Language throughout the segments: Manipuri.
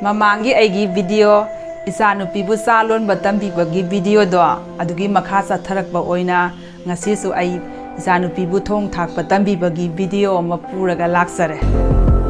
Mamangi aigi video Echanupi bu cha lonba tambibagi video do adugi makha chatharakba oina ngasi su ai Echanupi bu thong thakpa tambibagi video ama puraga laksare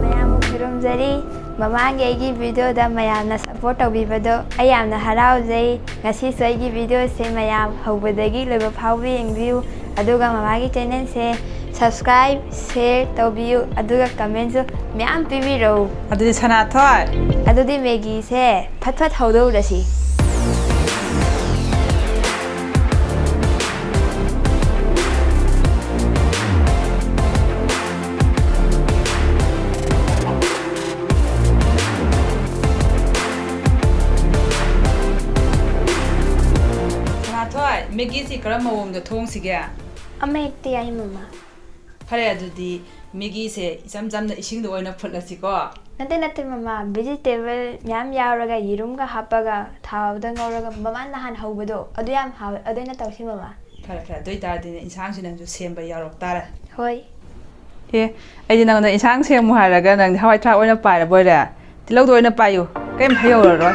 mayam khurumjari mamangi aigi video da mayamna support tawbibado ayamna haraujai ngasi su aigi video se mayam hawbadagi loiba phawbi yengbiu aduga mamagi channel se subscribe share tawbiu aduga comment su mayam pibiro adudi sana thoi adudi Maggie se phat phat hawdo rasi Maggie si karama wongda thong sige amekti ai mama phare adudi Maggie se isam jamna ising do oina phutlasi ko nate mama vegetable myam yauraga yirum ga hapaga thawda ngauraga mama nahan hawbado adu yam haw adena tawsi mama phare doi tar din insang sin nang ju semba yarok tara hoi ai din nang insang sem mu haraga nang hawai thra oina paira boira tilok do oina payu kem hayo ro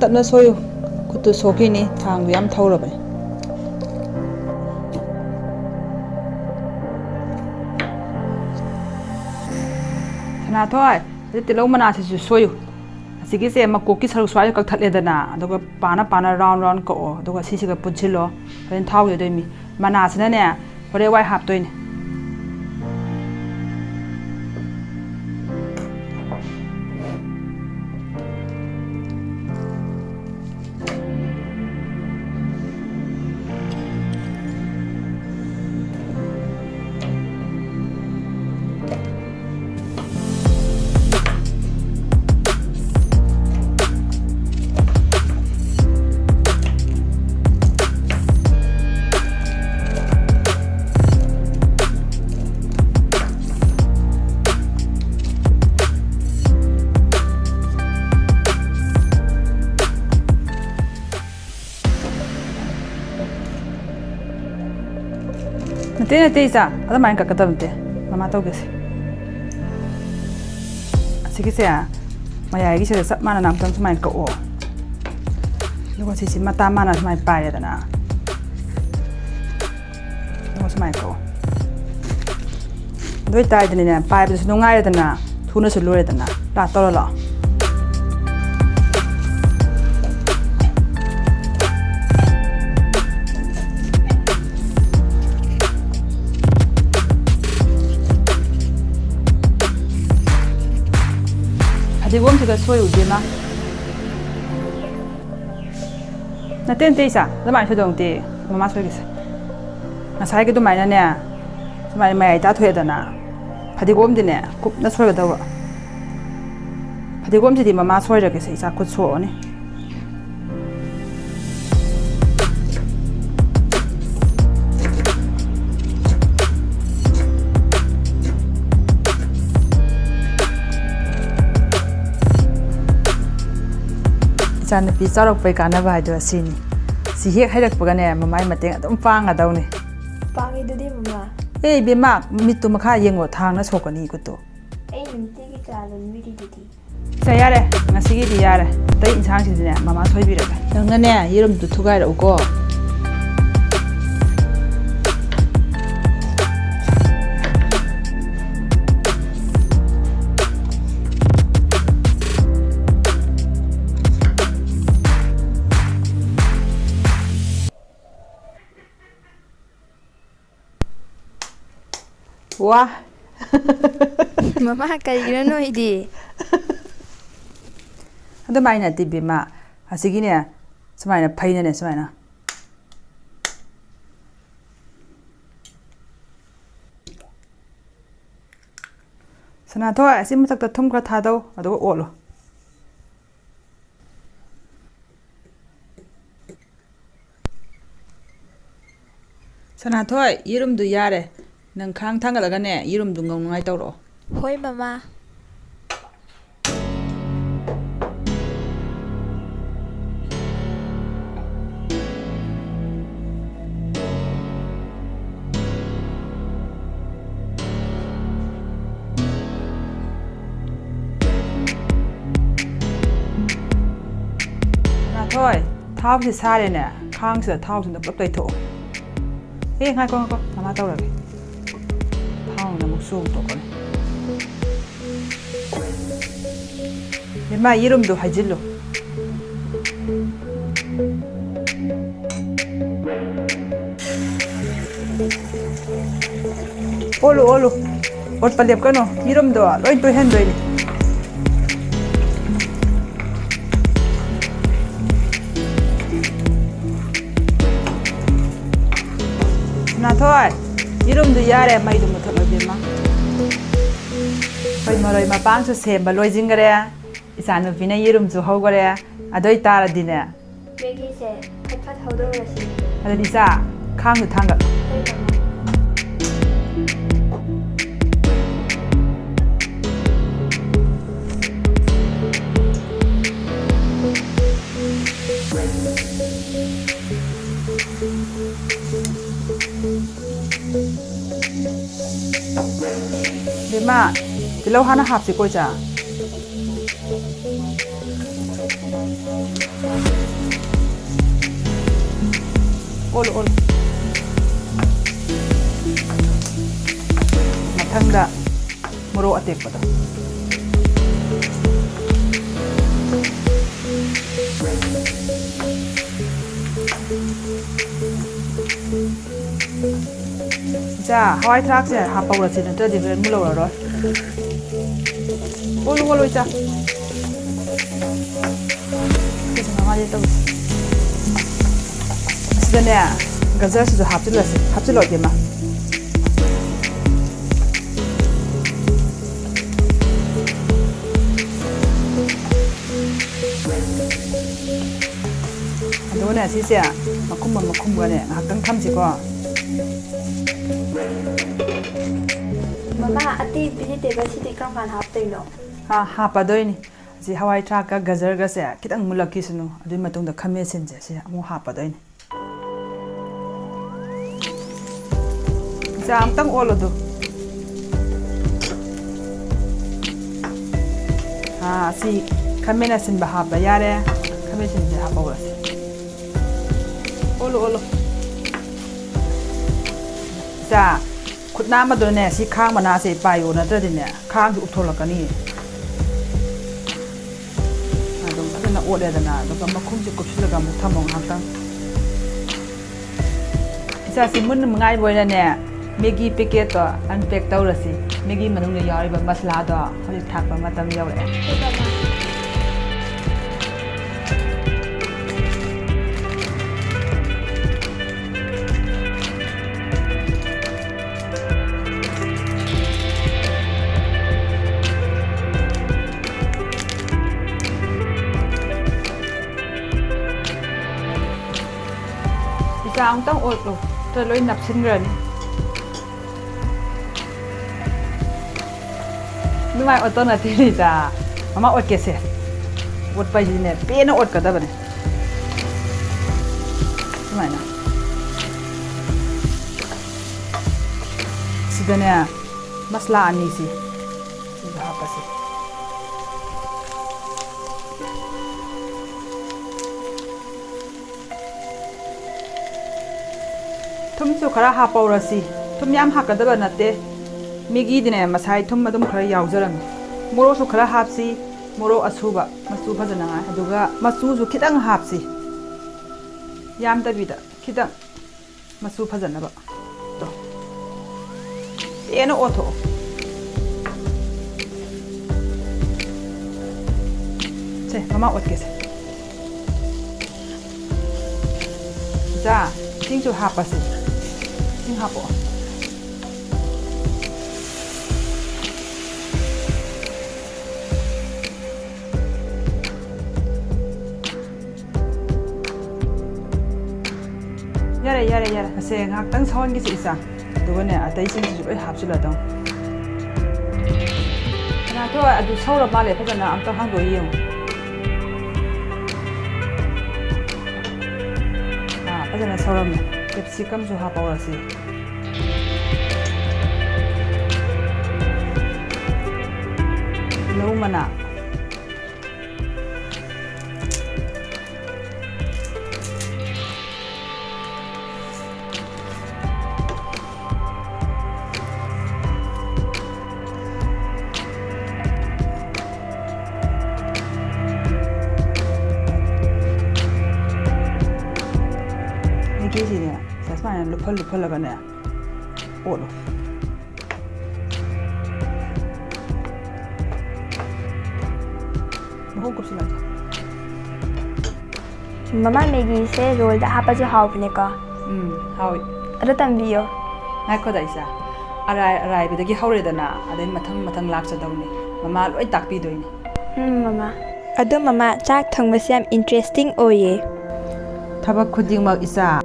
Tama soyo kutu soki ni thang yam thawra ba sana thoi tilo mana se soyo asigi se ma koki saru swai ka thatle dana aduga pana round ko aduga sisi ga punchilo ren thaw ye doimi mana sina ne hore wai hap toini Nate isa ada main ka katamte mama to gese asigi se maya gi se sap mana nam tam main ka o lugo si mata mana main pa ya dana lugo main ka o doi tai dani na pa bi su ngai dana thuna su lore dana la to la Digom tiga soyu dima. Na ten te isa, la mai shodong te, mama soyu gise. Na sai ke do mai na ne, mai ta thwe da na. Phadigom dine, kup na soyu da wa. Phadigom ti mama soyu ra gise isa kut so ni. Echanupi charok pai kana ba do sini si hek hairak pagane mamai mateng adum pang adawni pangi dudi mama ei bema mitu makha yengo thang na sokani kuto ei minti ki chalon miri dudi sayare ngasi gi yare tai insang si ne mama thoibi ra nang ne yirum tu thugai ra uko Wah, mama kaigina no idi ada main na tibi ma asigi ne samaina phaina ne samaina sana tho asi matak ta thum kra tha do ado olo Sanathoi, Yirum do Yare, Nankang Tangalagane, Yirum Dungong Naitoro. Hoi, Mama. Sanathoi, Tau is Sarene, Kangs the Tau in the potato. Hey, I go, Mama Tori. Town the Musu token. In my Yirum do Hajillo. Olu, what Palepano, Yirum do, going to Henry. Sanathoi, Yirum do Yare, my do Mutabima. By Moroi Mapang to say, but Loisingarea is an of Vina Yirum to Hogarea, a doitara dinner. Maggie said, "Cut how do you see?" And it is a come to Tanga. Lima, below Hannah half the goja. All. Matanga Moro attack for them. Ja, how I track there, half hours in the different lower. All it. This is my little. Then, Gazette is a happy lesson. Happy lot, Yama. I don't know, she's here. Macumba, I can come to go. Mama, I think we need to come and have the law. Half a doing. See how I track a Gazergas, Kitang Mulakisano, I do Matung the commission, I'm half a doing. Jam tang all of them. See, Kaminas in Bahaba Yare, Commission in Bahaba. All. Ja, could Namadone see Kamanase by you, not dinner, can't Utolakani. I don't know order than I, but Makumsi Kushilagam Tamong Hatan. It's as in Munai Boyane. Maggie Picket and Peck Taurasi, Maggie Manuna Yariba Maslada, or Tapa Matam Yore. It's a long old, the loin up syndrome. Lúc này tôi là thì là mà ớt kẹt xe, ớt bay gì nè, bé nó ớt cả đó vậy. Lúc này nè, xí đó nè, masala anh xí, xí đó hấp xí. Thum số khá hấp bao rồi xí, thum nhám hấp cả đó vậy nè té. Maggie dine masai thum madum khara yawjaram moro su khara hapsi moro asuba masu phajana aduga masu su khitang hapsi yam tabida khitang masu phajana ba to eno otho che mama otkese ja ting chu hapasi ting hapo yare ase ngak tang sawan gi si isa dugane atai sing ji loi hapsula dong na to adu saura male phajana am ta hang do yeng phajana saura me capsicum ju ha pawra si lo mana Ini saya sebenarnya lupa lah kan ya, oh loh. Mau kursi lagi. Mama Maggie se roll dah apa je hau punya ka? Hau. Ada tambio. Ngai kau dah isa. Arai beda ki hau reda na, ada matang lak sa daun ni. Mama loi tak pi doi ni. Mama. Ado mama cak thang masam interesting oye. Thabak khuding mak isa.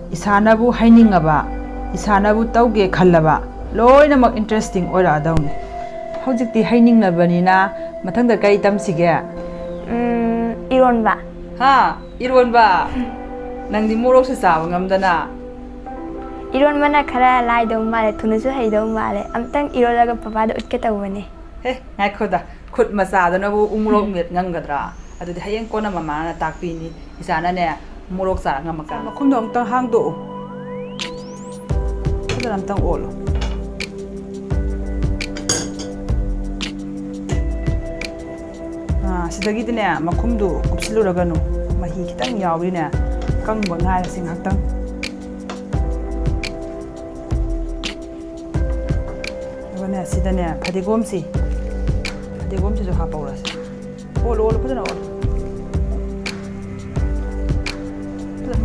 Isanabu hainingaba isanabu tauge khallaba loinamak interesting oira adawni hojikti hainingnabani mathangda kai tamsige ironba ha ironba nangdi morok se sawa ngamdana ironba na khara lai do male thunasu hai do male amtang irolaga papa da utke tawani he ngai khoda khut masa da nabu umrok met ngangadra adudi hayeng kona mama na takpini isana ne morok sa ngamaka makhundong tang hang do dalam tang olo sidagi dine makhumdu kupsiluraga no mahi kitang yawi ne kang bangai sing haktang wana sidane phadigom si jo ha pawra si olo phadana olo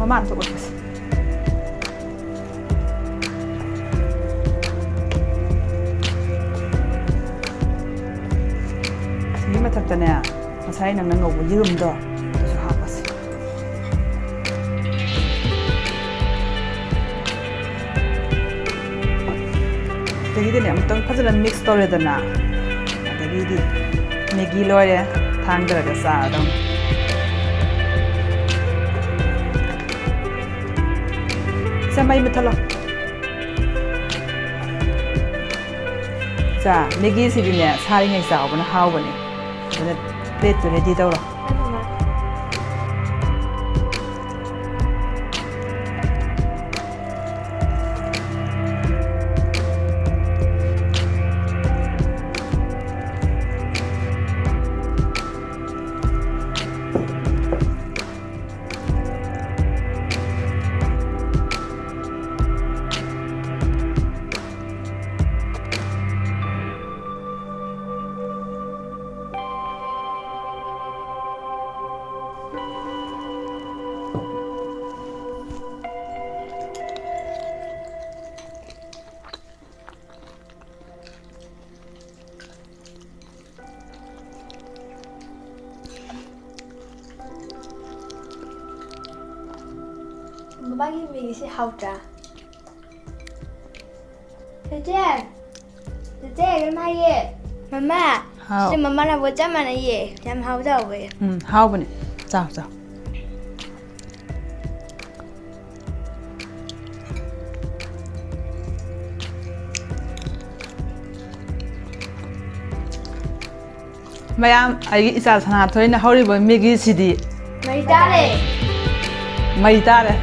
Mama tu urus. Sini macam tu ni, masai nang ngobu jirum do, tu apa sih? Jadi ni, amtang pasaran mix story tu na. Jadi Maggie loy thang terasa sah dong. Sampai betul lah. Sa, Maggie sih ni, sehari ni sah, bukan hau bani. Bukan plate tu ready tau lah. Maggie Maggie si hau tra. Tete, kenapa ye? Mama, si mama nak buat macam mana ye? Jam hau dah we. Hau bani, jauh. Mayam, ayah isal sana tu ni hau ribu Maggie sidi. Mari tare.